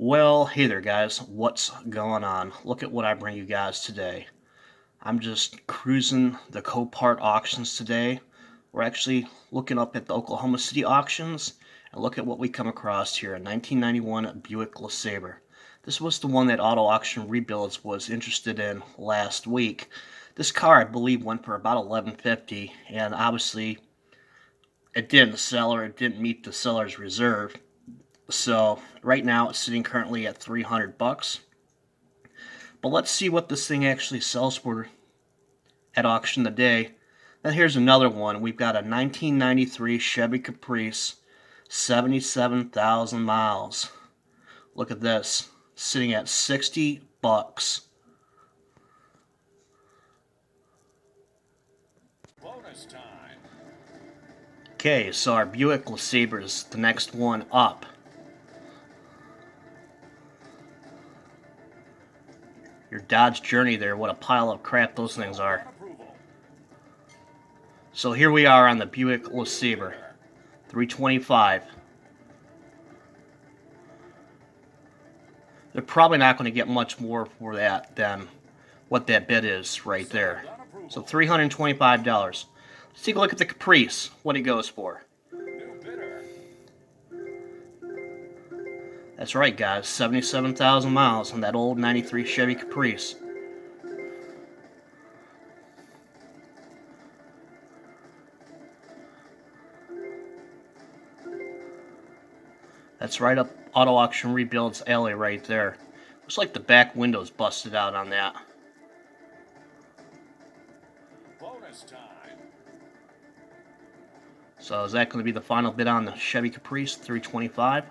Well, hey there, guys. What's going on? Look at what I bring you guys today. I'm just cruising the Copart auctions today. We're actually looking up at the Oklahoma City auctions and look at what we come across here. A 1991 Buick Lesabre. This was the one that Auto Auction Rebuilds was interested in last week. This car, I believe, went for about $1150, and obviously it didn't sell, or it didn't meet the seller's reserve. So right now it's sitting currently at 300 bucks. But let's see what this thing actually sells for at auction today. Then here's another one. We've got a 1993 Chevy Caprice, 77,000 miles. Look at this, sitting at 60 bucks. Bonus time. Okay, so our Buick Lesabre is the next one up. Your Dodge Journey there, what a pile of crap those things are. So here we are on the Buick Lesabre, 325. They're probably not going to get much more for that than what that bid is right there. So $325. Let's take a look at the Caprice, what it goes for. That's right, guys, 77,000 miles on that old 93 Chevy Caprice. That's right up Auto Auction Rebuilds alley right there. Looks like the back window's busted out on that. Bonus time. So is that going to be the final bid on the Chevy Caprice, 325?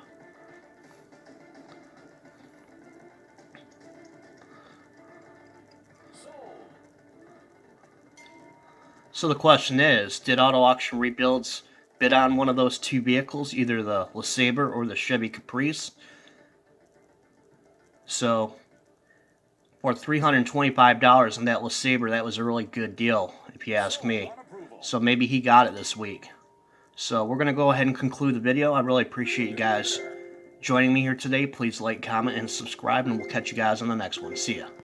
So the question is, did Auto Auction Rebuilds bid on one of those two vehicles, either the Lesabre or the Chevy Caprice? So for $325 on that Lesabre, that was a really good deal, if you ask me. So maybe he got it this week. So we're going to go ahead and conclude the video. I really appreciate you guys joining me here today. Please like, comment, and subscribe, and we'll catch you guys on the next one. See ya.